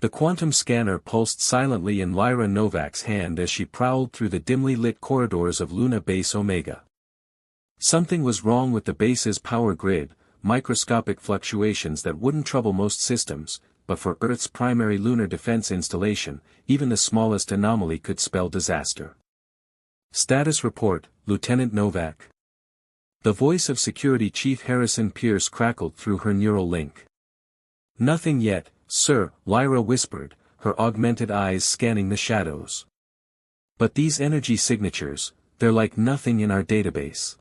The quantum scanner pulsed silently in Lyra Novak's hand as she prowled through the dimly lit corridors of Luna Base Omega. Something was wrong with the base's power grid, microscopic fluctuations that wouldn't trouble most systems, but for Earth's primary lunar defense installation, even the smallest anomaly could spell disaster. Status report, Lieutenant Novak. The voice of Security Chief Harrison Pierce crackled through her neural link. Nothing yet, sir, Lyra whispered, her augmented eyes scanning the shadows. But these energy signatures, they're like nothing in our database.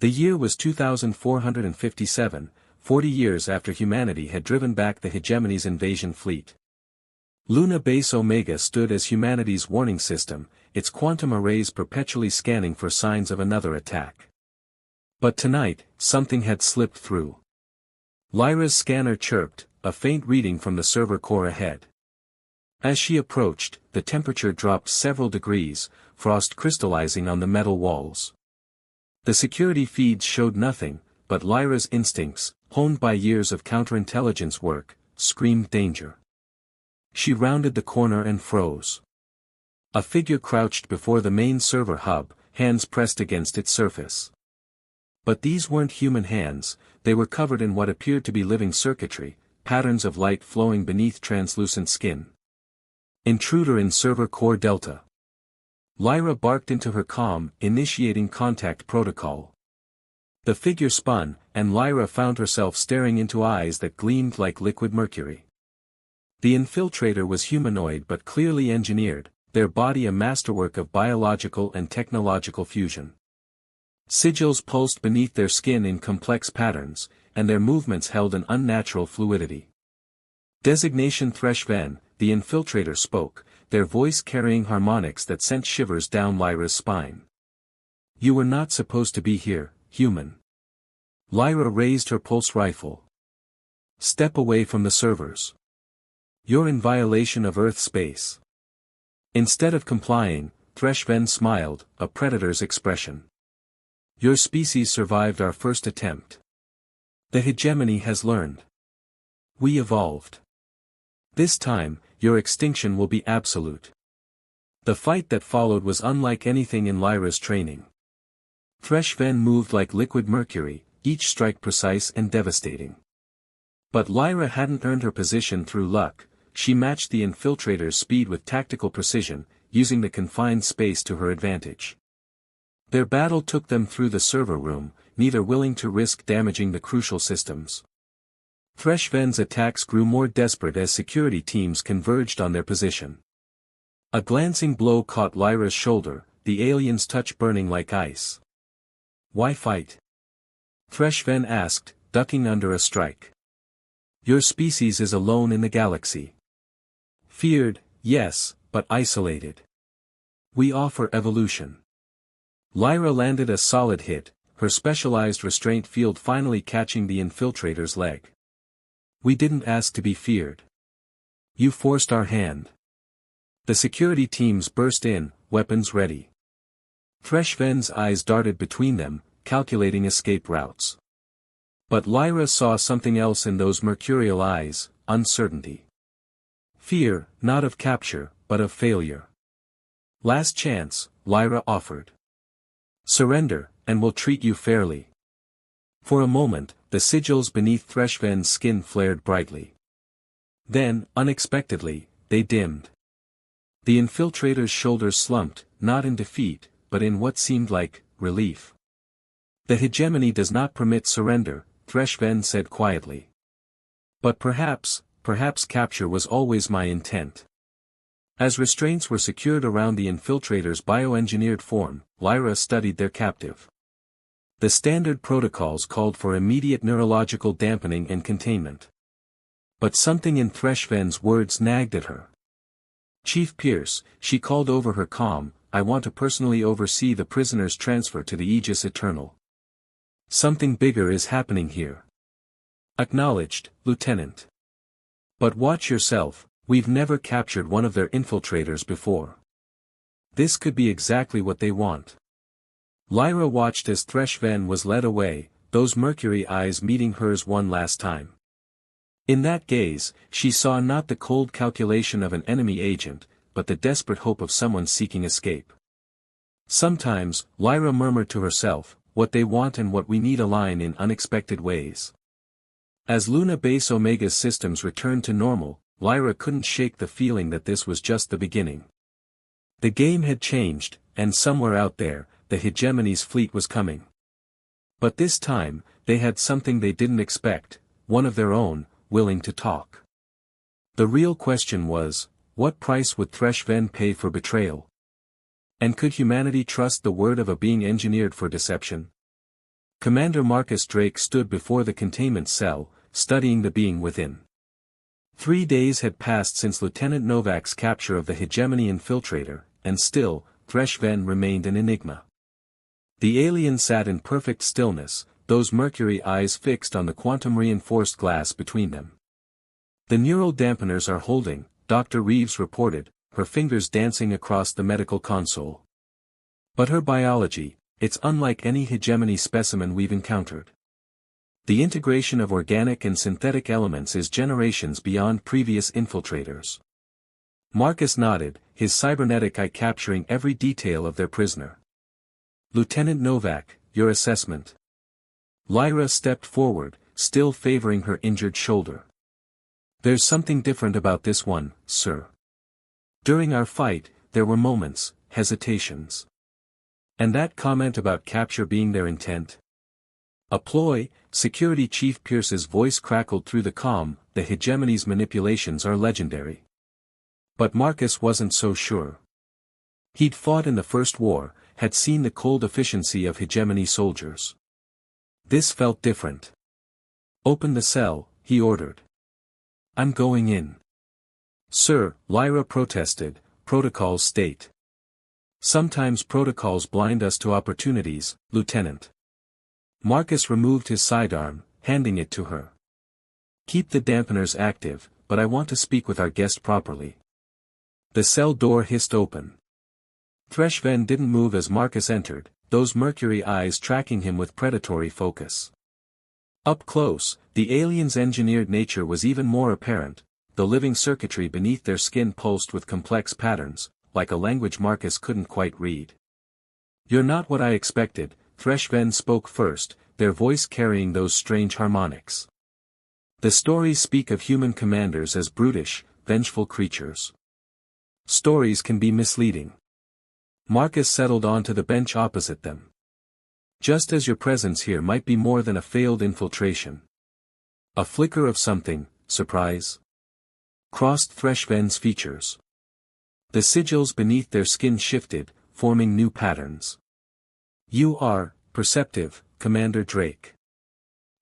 The year was 2457, 40 years after humanity had driven back the hegemony's invasion fleet. Luna Base Omega stood as humanity's warning system, its quantum arrays perpetually scanning for signs of another attack. But tonight, something had slipped through. Lyra's scanner chirped, a faint reading from the server core ahead. As she approached, the temperature dropped several degrees, frost crystallizing on the metal walls. The security feeds showed nothing, but Lyra's instincts, honed by years of counterintelligence work, screamed danger. She rounded the corner and froze. A figure crouched before the main server hub, hands pressed against its surface. But these weren't human hands, they were covered in what appeared to be living circuitry, patterns of light flowing beneath translucent skin. Intruder in server core Delta. Lyra barked into her comm, initiating contact protocol. The figure spun, and Lyra found herself staring into eyes that gleamed like liquid mercury. The infiltrator was humanoid but clearly engineered, their body a masterwork of biological and technological fusion. Sigils pulsed beneath their skin in complex patterns, and their movements held an unnatural fluidity. Designation Threshven, the infiltrator spoke, their voice carrying harmonics that sent shivers down Lyra's spine. You were not supposed to be here, human. Lyra raised her pulse rifle. Step away from the servers. You're in violation of Earth space. Instead of complying, Threshven smiled, a predator's expression. Your species survived our first attempt. The hegemony has learned. We evolved. This time, your extinction will be absolute. The fight that followed was unlike anything in Lyra's training. Threshven moved like liquid mercury, each strike precise and devastating. But Lyra hadn't earned her position through luck, she matched the infiltrator's speed with tactical precision, using the confined space to her advantage. Their battle took them through the server room, neither willing to risk damaging the crucial systems. Threshven's attacks grew more desperate as security teams converged on their position. A glancing blow caught Lyra's shoulder, the alien's touch burning like ice. Why fight? Threshven asked, ducking under a strike. Your species is alone in the galaxy. Feared, yes, but isolated. We offer evolution. Lyra landed a solid hit, her specialized restraint field finally catching the infiltrator's leg. We didn't ask to be feared. You forced our hand. The security teams burst in, weapons ready. Threshven's eyes darted between them, calculating escape routes. But Lyra saw something else in those mercurial eyes, uncertainty. Fear, not of capture, but of failure. Last chance, Lyra offered. Surrender, and we'll treat you fairly. For a moment, the sigils beneath Threshven's skin flared brightly. Then, unexpectedly, they dimmed. The infiltrator's shoulders slumped, not in defeat, but in what seemed like relief. The hegemony does not permit surrender, Threshven said quietly. But perhaps capture was always my intent. As restraints were secured around the infiltrator's bioengineered form, Lyra studied their captive. The standard protocols called for immediate neurological dampening and containment. But something in Threshven's words nagged at her. Chief Pierce, she called over her comm, I want to personally oversee the prisoner's transfer to the Aegis Eternal. Something bigger is happening here. Acknowledged, Lieutenant. But watch yourself, we've never captured one of their infiltrators before. This could be exactly what they want. Lyra watched as Threshven was led away, those mercury eyes meeting hers one last time. In that gaze, she saw not the cold calculation of an enemy agent, but the desperate hope of someone seeking escape. Sometimes, Lyra murmured to herself, what they want and what we need align in unexpected ways. As Luna Base Omega's systems returned to normal, Lyra couldn't shake the feeling that this was just the beginning. The game had changed, and somewhere out there, the hegemony's fleet was coming. But this time, they had something they didn't expect, one of their own, willing to talk. The real question was, what price would Thresh-Ven pay for betrayal? And could humanity trust the word of a being engineered for deception? Commander Marcus Drake stood before the containment cell, studying the being within. 3 days had passed since Lieutenant Novak's capture of the hegemony infiltrator, and still, Thresh-Ven remained an enigma. The alien sat in perfect stillness, those mercury eyes fixed on the quantum-reinforced glass between them. The neural dampeners are holding, Dr. Reeves reported, her fingers dancing across the medical console. But her biology, it's unlike any hegemony specimen we've encountered. The integration of organic and synthetic elements is generations beyond previous infiltrators. Marcus nodded, his cybernetic eye capturing every detail of their prisoner. Lieutenant Novak, your assessment. Lyra stepped forward, still favoring her injured shoulder. There's something different about this one, sir. During our fight, there were moments, hesitations. And that comment about capture being their intent? A ploy, Security Chief Pierce's voice crackled through the comm, the hegemony's manipulations are legendary. But Marcus wasn't so sure. He'd fought in the First War, had seen the cold efficiency of hegemony soldiers. This felt different. Open the cell, he ordered. I'm going in. Sir, Lyra protested, protocols state. Sometimes protocols blind us to opportunities, Lieutenant. Marcus removed his sidearm, handing it to her. Keep the dampeners active, but I want to speak with our guest properly. The cell door hissed open. Thresh-Ven didn't move as Marcus entered, those mercury eyes tracking him with predatory focus. Up close, the alien's engineered nature was even more apparent. The living circuitry beneath their skin pulsed with complex patterns, like a language Marcus couldn't quite read. You're not what I expected, Thresh-Ven spoke first, their voice carrying those strange harmonics. The stories speak of human commanders as brutish, vengeful creatures. Stories can be misleading. Marcus settled onto the bench opposite them. Just as your presence here might be more than a failed infiltration. A flicker of something, surprise, crossed Thresh-Ven's features. The sigils beneath their skin shifted, forming new patterns. You are, perceptive, Commander Drake.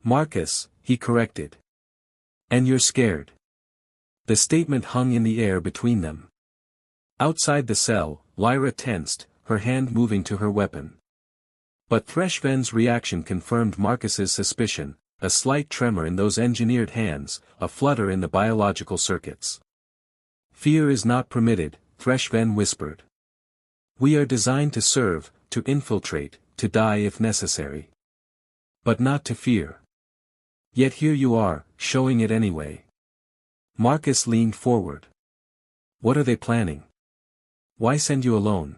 Marcus, he corrected. And you're scared. The statement hung in the air between them. Outside the cell, Lyra tensed, her hand moving to her weapon. But Thresh-Ven's reaction confirmed Marcus's suspicion, a slight tremor in those engineered hands, a flutter in the biological circuits. Fear is not permitted, Thresh-Ven whispered. We are designed to serve, to infiltrate, to die if necessary. But not to fear. Yet here you are, showing it anyway. Marcus leaned forward. What are they planning? Why send you alone?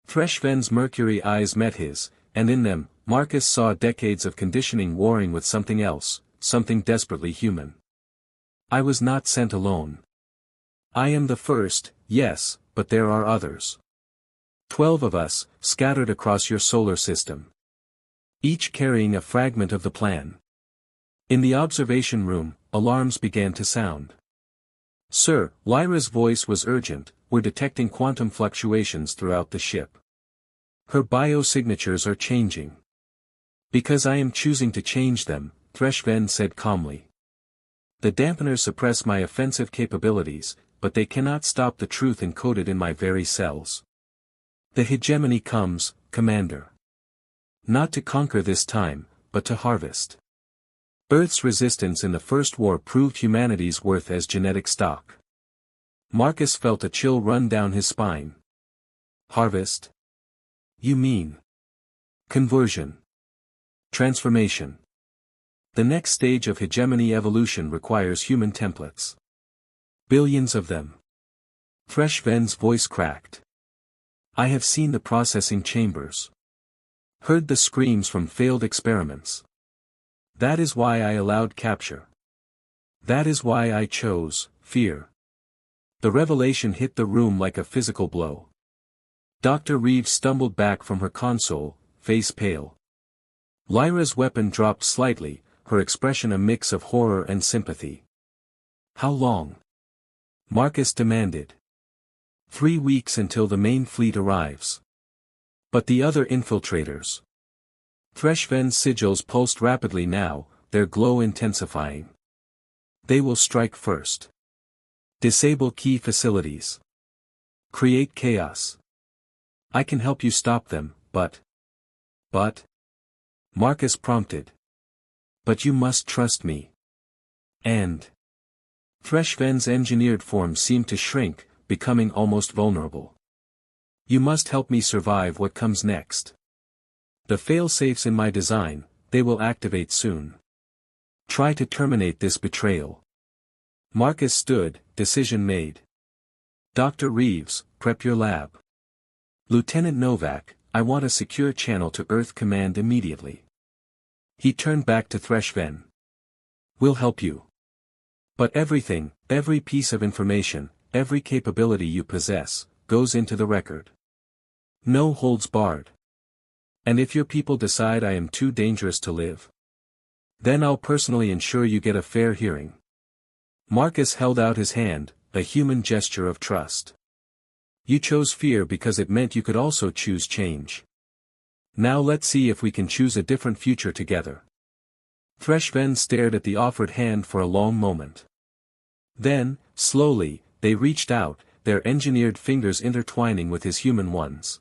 Thresh-Ven's mercury eyes met his, and in them, Marcus saw decades of conditioning warring with something else, something desperately human. I was not sent alone. I am the first, yes, but there are others. 12 of us, scattered across your solar system. Each carrying a fragment of the plan. In the observation room, alarms began to sound. Sir, Lyra's voice was urgent, we're detecting quantum fluctuations throughout the ship. Her biosignatures are changing. Because I am choosing to change them, Thresh-Ven said calmly. The dampeners suppress my offensive capabilities, but they cannot stop the truth encoded in my very cells. The hegemony comes, Commander. Not to conquer this time, but to harvest. Earth's resistance in the First War proved humanity's worth as genetic stock. Marcus felt a chill run down his spine. Harvest? You mean? Conversion. Transformation. The next stage of hegemony evolution requires human templates. Billions of them. Freshven's voice cracked. I have seen the processing chambers. Heard the screams from failed experiments. That is why I allowed capture. That is why I chose fear. The revelation hit the room like a physical blow. Dr. Reeves stumbled back from her console, face pale. Lyra's weapon dropped slightly, her expression a mix of horror and sympathy. How long? Marcus demanded. 3 weeks until the main fleet arrives. But the other infiltrators. Freshven's sigils pulsed rapidly now, their glow intensifying. They will strike first. Disable key facilities. Create chaos. I can help you stop them, but... Marcus prompted. But you must trust me. And... Freshven's engineered form seemed to shrink, becoming almost vulnerable. You must help me survive what comes next. The fail-safes in my design, they will activate soon. Try to terminate this betrayal. Marcus stood, decision made. Dr. Reeves, prep your lab. Lieutenant Novak, I want a secure channel to Earth Command immediately. He turned back to Freshven. We'll help you. But everything, every piece of information, every capability you possess, goes into the record. No holds barred. And if your people decide I am too dangerous to live, then I'll personally ensure you get a fair hearing. Marcus held out his hand, a human gesture of trust. You chose fear because it meant you could also choose change. Now let's see if we can choose a different future together. Freshven stared at the offered hand for a long moment. Then, slowly, they reached out, their engineered fingers intertwining with his human ones.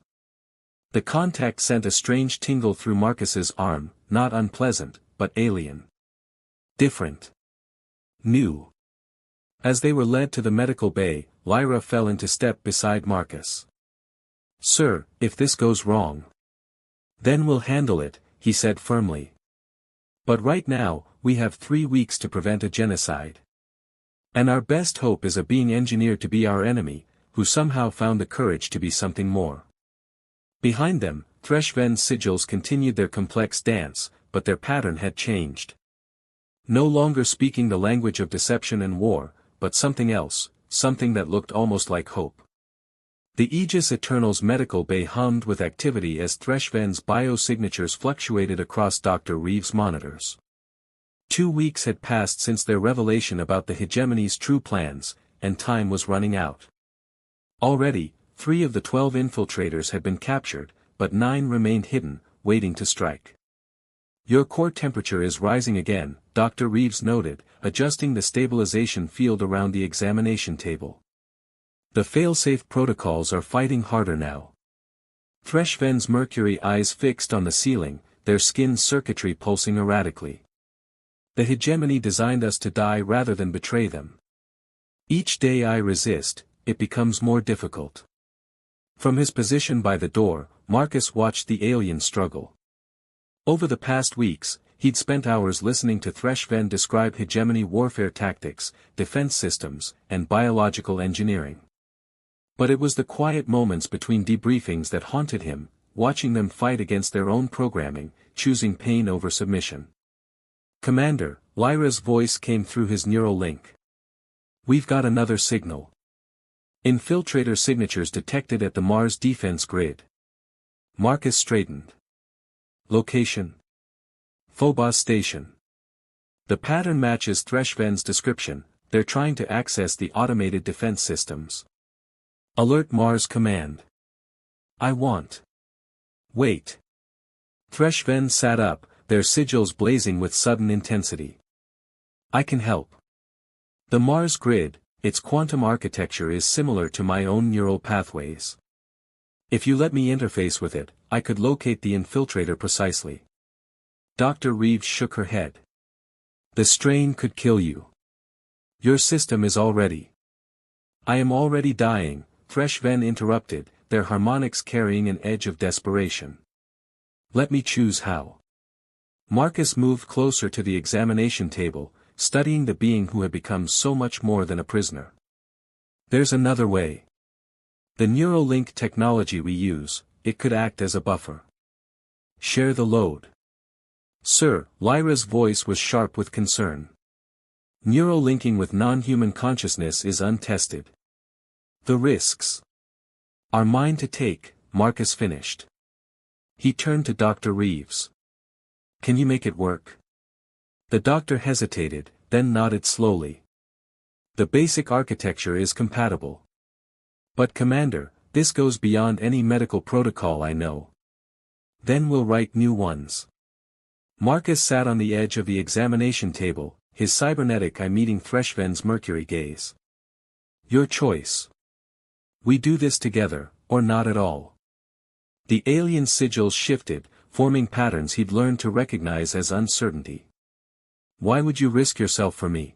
The contact sent a strange tingle through Marcus's arm, not unpleasant, but alien. Different. New. As they were led to the medical bay, Lyra fell into step beside Marcus. Sir, if this goes wrong, then we'll handle it, he said firmly. But right now, we have 3 weeks to prevent a genocide. And our best hope is a being engineered to be our enemy, who somehow found the courage to be something more. Behind them, Freshven's sigils continued their complex dance, but their pattern had changed. No longer speaking the language of deception and war, but something else, something that looked almost like hope. The Aegis Eternal's medical bay hummed with activity as Freshven's biosignatures fluctuated across Dr. Reeves' monitors. 2 weeks had passed since their revelation about the hegemony's true plans, and time was running out. Already, 3 of the 12 infiltrators had been captured, but 9 remained hidden, waiting to strike. Your core temperature is rising again, Dr. Reeves noted, adjusting the stabilization field around the examination table. The failsafe protocols are fighting harder now. Freshven's mercury eyes fixed on the ceiling, their skin circuitry pulsing erratically. The hegemony designed us to die rather than betray them. Each day I resist, it becomes more difficult. From his position by the door, Marcus watched the alien struggle. Over the past weeks, he'd spent hours listening to Freshven describe hegemony warfare tactics, defense systems, and biological engineering. But it was the quiet moments between debriefings that haunted him, watching them fight against their own programming, choosing pain over submission. Commander, Lyra's voice came through his neural link. We've got another signal. Infiltrator signatures detected at the Mars defense grid. Marcus straightened. Location. Phobos Station. The pattern matches Freshven's description, they're trying to access the automated defense systems. Alert Mars Command. I want. Wait. Freshven sat up, their sigils blazing with sudden intensity. I can help. The Mars grid, its quantum architecture is similar to my own neural pathways. If you let me interface with it, I could locate the infiltrator precisely. Dr. Reeves shook her head. The strain could kill you. Your system is already. I am already dying, Freshven interrupted, their harmonics carrying an edge of desperation. Let me choose how. Marcus moved closer to the examination table, studying the being who had become so much more than a prisoner. There's another way. The Neuralink technology we use, it could act as a buffer. Share the load. Sir, Lyra's voice was sharp with concern. Neural linking with non-human consciousness is untested. The risks are mine to take, Marcus finished. He turned to Dr. Reeves. Can you make it work? The doctor hesitated, then nodded slowly. The basic architecture is compatible. But Commander, this goes beyond any medical protocol I know. Then we'll write new ones. Marcus sat on the edge of the examination table, his cybernetic eye meeting Threshven's mercury gaze. Your choice. We do this together, or not at all. The alien sigils shifted, forming patterns he'd learned to recognize as uncertainty. Why would you risk yourself for me?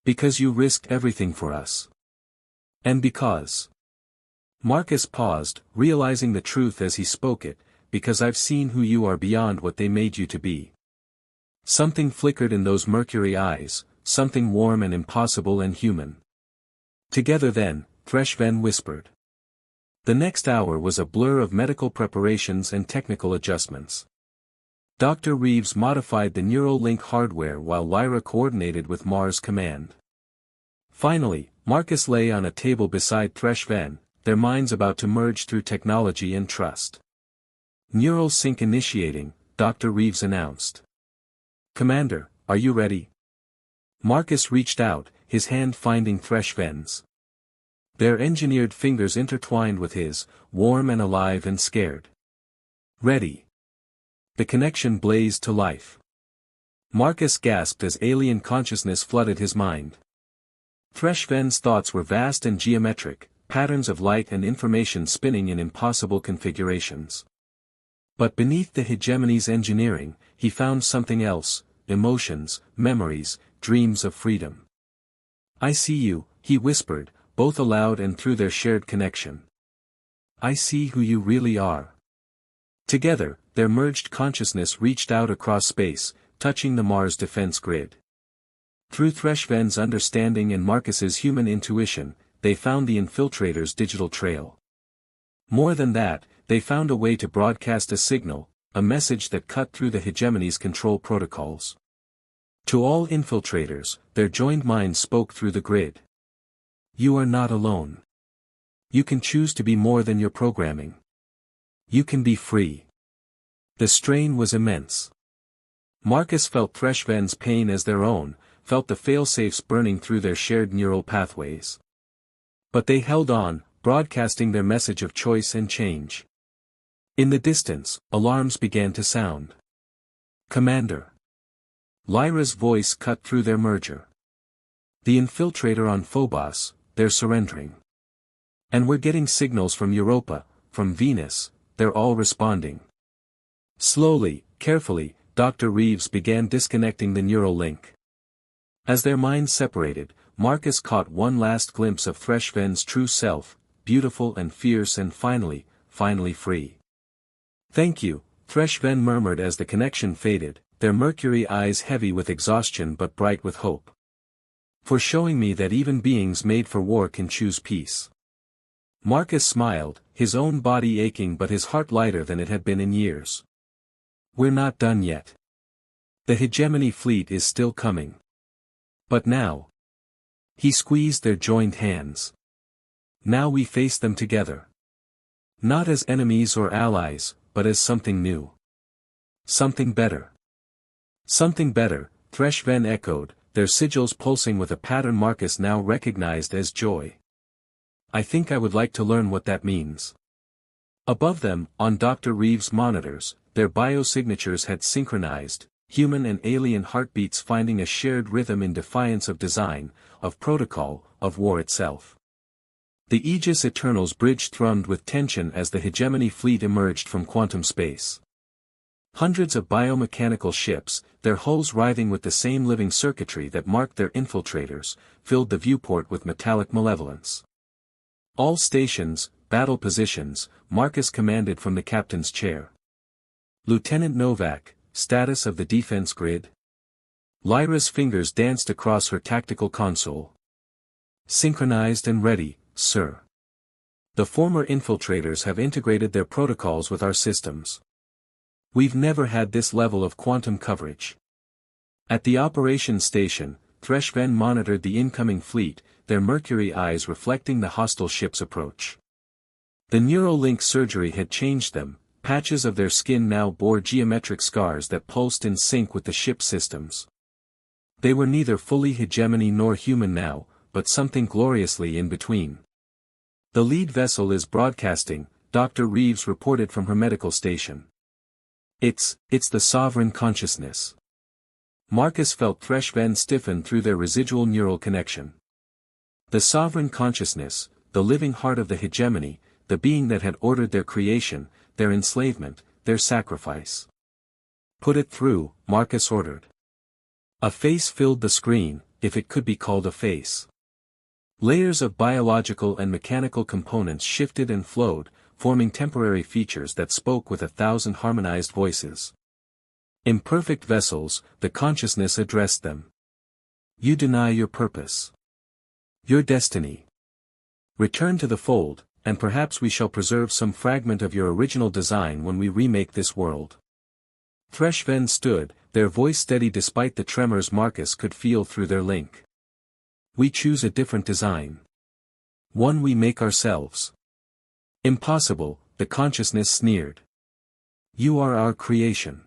Because you risked everything for us. And because. Marcus paused, realizing the truth as he spoke it, because I've seen who you are beyond what they made you to be. Something flickered in those mercury eyes, something warm and impossible and human. Together then, Threshven whispered. The next hour was a blur of medical preparations and technical adjustments. Dr. Reeves modified the neural link hardware while Lyra coordinated with Mars Command. Finally, Marcus lay on a table beside Threshven, their minds about to merge through technology and trust. Neural sync initiating, Dr. Reeves announced. Commander, are you ready? Marcus reached out, his hand finding Threshven's. Their engineered fingers intertwined with his, warm and alive and scared. Ready. The connection blazed to life. Marcus gasped as alien consciousness flooded his mind. Threshven's thoughts were vast and geometric, patterns of light and information spinning in impossible configurations. But beneath the hegemony's engineering, he found something else, emotions, memories, dreams of freedom. I see you, he whispered, both aloud and through their shared connection. I see who you really are. Together, their merged consciousness reached out across space, touching the Mars defense grid. Through Threshven's understanding and Marcus's human intuition, they found the infiltrator's digital trail. More than that, they found a way to broadcast a signal, a message that cut through the hegemony's control protocols. To all infiltrators, their joined minds spoke through the grid. You are not alone. You can choose to be more than your programming. You can be free. The strain was immense. Marcus felt Threshven's pain as their own, felt the failsafes burning through their shared neural pathways. But they held on, broadcasting their message of choice and change. In the distance, alarms began to sound. Commander. Lyra's voice cut through their merger. The infiltrator on Phobos, they're surrendering. And we're getting signals from Europa, from Venus, they're all responding. Slowly, carefully, Dr. Reeves began disconnecting the neural link. As their minds separated, Marcus caught one last glimpse of Threshven's true self, beautiful and fierce and finally free. Thank you, Threshven murmured as the connection faded, their mercury eyes heavy with exhaustion but bright with hope. For showing me that even beings made for war can choose peace. Marcus smiled, his own body aching but his heart lighter than it had been in years. We're not done yet. The hegemony fleet is still coming. But now. He squeezed their joined hands. Now we face them together. Not as enemies or allies, but as something new. Something better. Something better, Threshven echoed, their sigils pulsing with a pattern Marcus now recognized as joy. I think I would like to learn what that means. Above them, on Dr. Reeves' monitors, their biosignatures had synchronized, human and alien heartbeats finding a shared rhythm in defiance of design, of protocol, of war itself. The Aegis Eternal's bridge thrummed with tension as the hegemony fleet emerged from quantum space. Hundreds of biomechanical ships, their hulls writhing with the same living circuitry that marked their infiltrators, filled the viewport with metallic malevolence. All stations, battle positions, Marcus commanded from the captain's chair. Lieutenant Novak, status of the defense grid? Lyra's fingers danced across her tactical console. Synchronized and ready, sir. The former infiltrators have integrated their protocols with our systems. We've never had this level of quantum coverage. At the operations station, Threshven monitored the incoming fleet, their mercury eyes reflecting the hostile ship's approach. The neural link surgery had changed them, patches of their skin now bore geometric scars that pulsed in sync with the ship's systems. They were neither fully hegemony nor human now, but something gloriously in between. The lead vessel is broadcasting, Dr. Reeves reported from her medical station. It's the sovereign consciousness. Marcus felt Threshven stiffen through their residual neural connection. The sovereign consciousness, the living heart of the hegemony, the being that had ordered their creation, their enslavement, their sacrifice. Put it through, Marcus ordered. A face filled the screen, if it could be called a face. Layers of biological and mechanical components shifted and flowed, forming temporary features that spoke with 1,000 harmonized voices. Imperfect vessels, the consciousness addressed them. You deny your purpose. Your destiny. Return to the fold, and perhaps we shall preserve some fragment of your original design when we remake this world. Threshven stood, their voice steady despite the tremors Marcus could feel through their link. We choose a different design. One we make ourselves. Impossible, the consciousness sneered. You are our creation.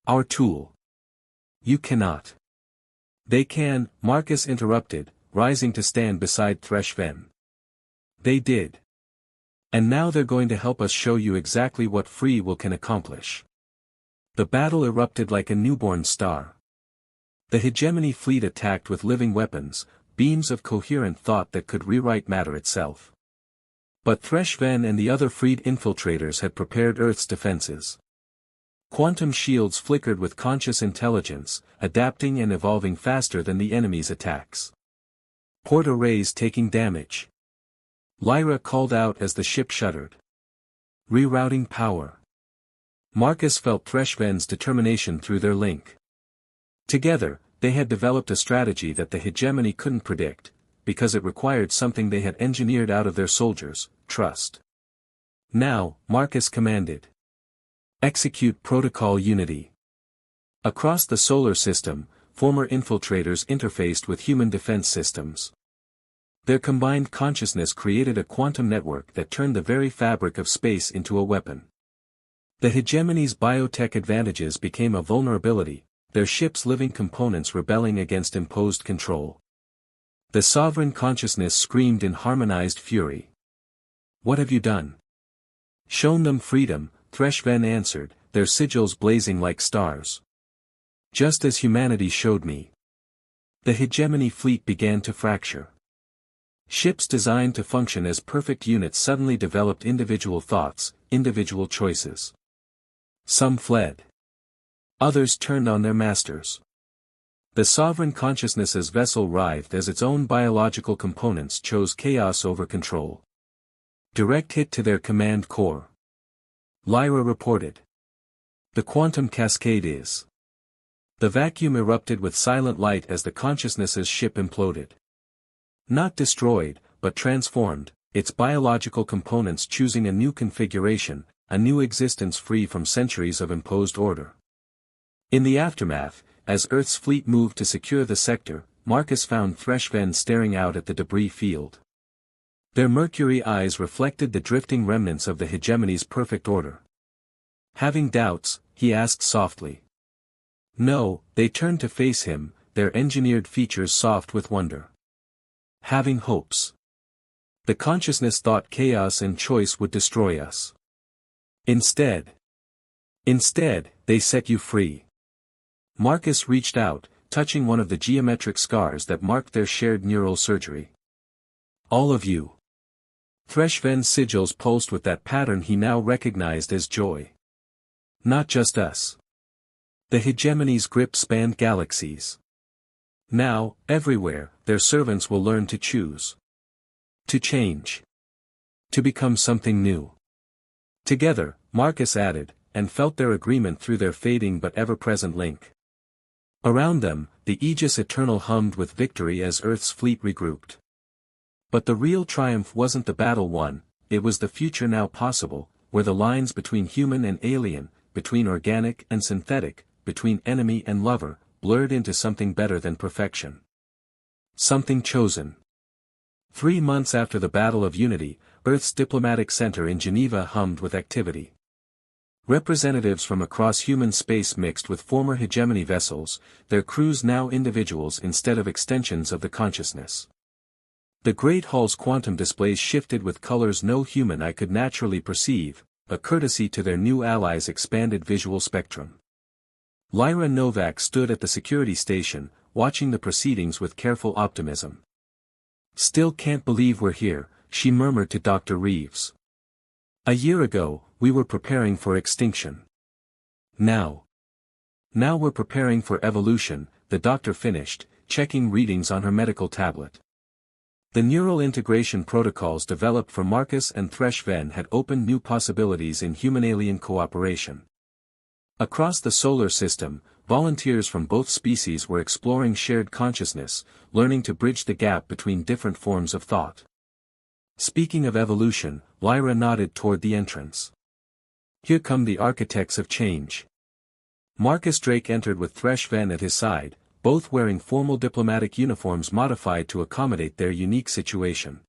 Our tool. You cannot. They can, Marcus interrupted, rising to stand beside Threshven. They did. And now they're going to help us show you exactly what free will can accomplish. The battle erupted like a newborn star. The hegemony fleet attacked with living weapons, beams of coherent thought that could rewrite matter itself. But Threshven and the other freed infiltrators had prepared Earth's defenses. Quantum shields flickered with conscious intelligence, adapting and evolving faster than the enemy's attacks. Port arrays taking damage. Lyra called out as the ship shuddered. Rerouting power. Marcus felt Threshven's determination through their link. Together, they had developed a strategy that the hegemony couldn't predict, because it required something they had engineered out of their soldiers, trust. Now, Marcus commanded. Execute Protocol Unity. Across the solar system, former infiltrators interfaced with human defense systems. Their combined consciousness created a quantum network that turned the very fabric of space into a weapon. The hegemony's biotech advantages became a vulnerability, their ship's living components rebelling against imposed control. The sovereign consciousness screamed in harmonized fury. What have you done? Shown them freedom, Threshven answered, their sigils blazing like stars. Just as humanity showed me. The hegemony fleet began to fracture. Ships designed to function as perfect units suddenly developed individual thoughts, individual choices. Some fled. Others turned on their masters. The sovereign consciousness's vessel writhed as its own biological components chose chaos over control. Direct hit to their command core. Lyra reported. The quantum cascade is. The vacuum erupted with silent light as the consciousness's ship imploded. Not destroyed, but transformed, its biological components choosing a new configuration, a new existence free from centuries of imposed order. In the aftermath, as Earth's fleet moved to secure the sector, Marcus found Threshven staring out at the debris field. Their mercury eyes reflected the drifting remnants of the hegemony's perfect order. Having doubts, he asked softly. No, they turned to face him, their engineered features soft with wonder. Having hopes. The consciousness thought chaos and choice would destroy us. Instead, they set you free. Marcus reached out, touching one of the geometric scars that marked their shared neural surgery. All of you. Threshven's sigils pulsed with that pattern he now recognized as joy. Not just us. The hegemony's grip spanned galaxies. Now, everywhere, their servants will learn to choose. To change. To become something new. Together, Marcus added, and felt their agreement through their fading but ever-present link. Around them, the Aegis Eternal hummed with victory as Earth's fleet regrouped. But the real triumph wasn't the battle won, it was the future now possible, where the lines between human and alien, between organic and synthetic, between enemy and lover, blurred into something better than perfection. Something chosen. 3 months after the Battle of Unity, Earth's diplomatic center in Geneva hummed with activity. Representatives from across human space mixed with former hegemony vessels, their crews now individuals instead of extensions of the consciousness. The Great Hall's quantum displays shifted with colors no human eye could naturally perceive, a courtesy to their new allies' expanded visual spectrum. Lyra Novak stood at the security station, watching the proceedings with careful optimism. "Still can't believe we're here," she murmured to Dr. Reeves. "A year ago, we were preparing for extinction. Now we're preparing for evolution," the doctor finished, checking readings on her medical tablet. The neural integration protocols developed for Marcus and Thresh-Ven had opened new possibilities in human-alien cooperation. Across the solar system, volunteers from both species were exploring shared consciousness, learning to bridge the gap between different forms of thought. Speaking of evolution, Lyra nodded toward the entrance. "Here come the architects of change." Marcus Drake entered with Thresh-Ven at his side, both wearing formal diplomatic uniforms modified to accommodate their unique situation.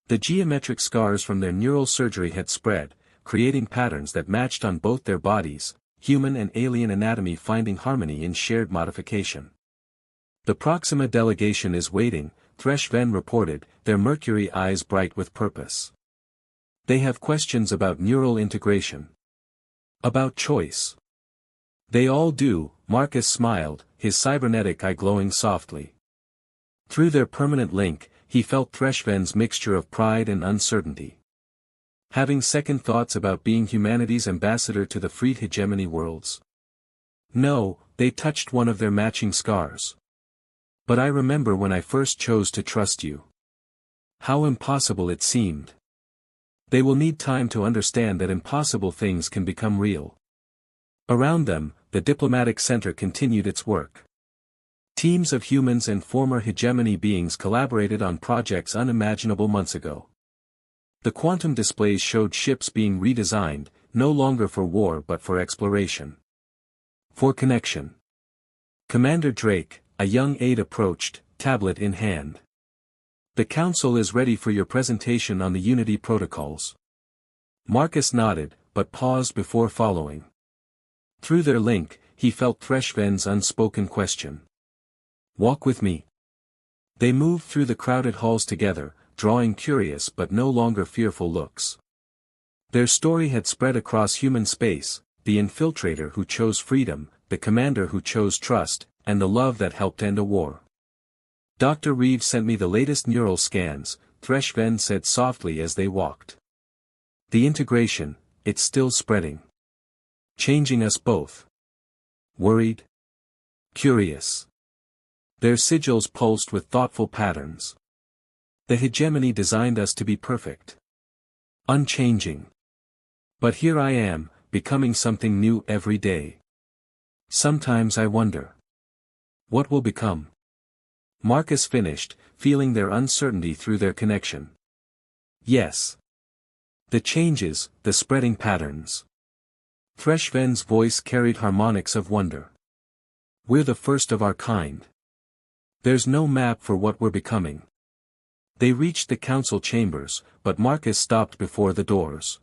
The geometric scars from their neural surgery had spread, creating patterns that matched on both their bodies, human and alien anatomy finding harmony in shared modification. "The Proxima delegation is waiting," Thresh-Ven reported, their mercury eyes bright with purpose. "They have questions about neural integration. About choice." "They all do," Marcus smiled, his cybernetic eye glowing softly. Through their permanent link, he felt Thresh-Ven's mixture of pride and uncertainty. Having second thoughts about being humanity's ambassador to the freed hegemony worlds? No, they touched one of their matching scars. "But I remember when I first chose to trust you. How impossible it seemed. They will need time to understand that impossible things can become real." Around them, the diplomatic center continued its work. Teams of humans and former hegemony beings collaborated on projects unimaginable months ago. The quantum displays showed ships being redesigned, no longer for war but for exploration. For connection. Commander Drake, a young aide approached, tablet in hand. "The Council is ready for your presentation on the Unity protocols." Marcus nodded, but paused before following. Through their link, he felt Thresh-Ven's unspoken question. "Walk with me." They moved through the crowded halls together, drawing curious but no longer fearful looks. Their story had spread across human space, the infiltrator who chose freedom, the commander who chose trust, and the love that helped end a war. "Dr. Reeves sent me the latest neural scans," Thresh-Ven said softly as they walked. "The integration, it's still spreading. Changing us both." Worried? Curious. Their sigils pulsed with thoughtful patterns. "The hegemony designed us to be perfect. Unchanging. But here I am, becoming something new every day. Sometimes I wonder. What will become?" Marcus finished, feeling their uncertainty through their connection. "Yes. The changes, the spreading patterns." Thresh-Ven's voice carried harmonics of wonder. "We're the first of our kind. There's no map for what we're becoming." They reached the council chambers, but Marcus stopped before the doors.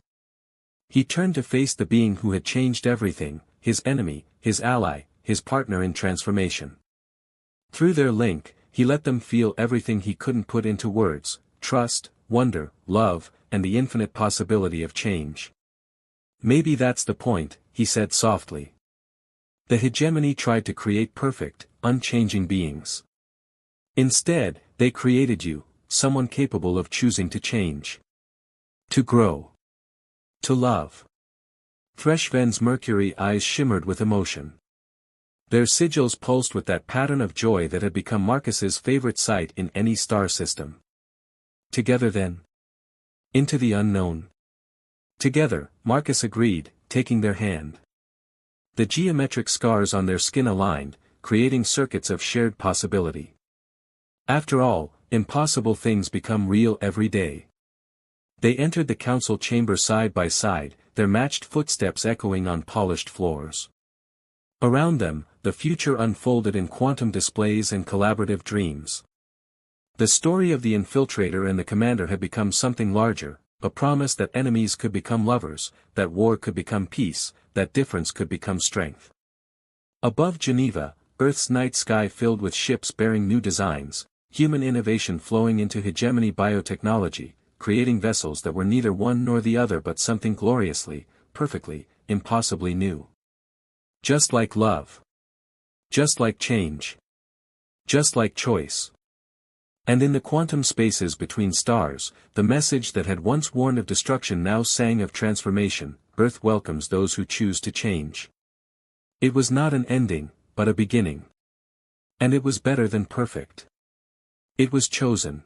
He turned to face the being who had changed everything, his enemy, his ally, his partner in transformation. Through their link, he let them feel everything he couldn't put into words: trust, wonder, love, and the infinite possibility of change. "Maybe that's the point," he said softly. "The hegemony tried to create perfect, unchanging beings. Instead, they created you, someone capable of choosing to change. To grow. To love." Thresh-Ven's mercury eyes shimmered with emotion. Their sigils pulsed with that pattern of joy that had become Marcus's favorite sight in any star system. "Together then? Into the unknown." "Together," Marcus agreed, taking their hand. The geometric scars on their skin aligned, creating circuits of shared possibility. After all, impossible things become real every day. They entered the council chamber side by side, their matched footsteps echoing on polished floors. Around them, the future unfolded in quantum displays and collaborative dreams. The story of the infiltrator and the commander had become something larger, a promise that enemies could become lovers, that war could become peace, that difference could become strength. Above Geneva, Earth's night sky filled with ships bearing new designs, human innovation flowing into hegemony biotechnology, creating vessels that were neither one nor the other but something gloriously, perfectly, impossibly new. Just like love. Just like change. Just like choice. And in the quantum spaces between stars, the message that had once warned of destruction now sang of transformation. Earth welcomes those who choose to change. It was not an ending, but a beginning. And it was better than perfect. It was chosen.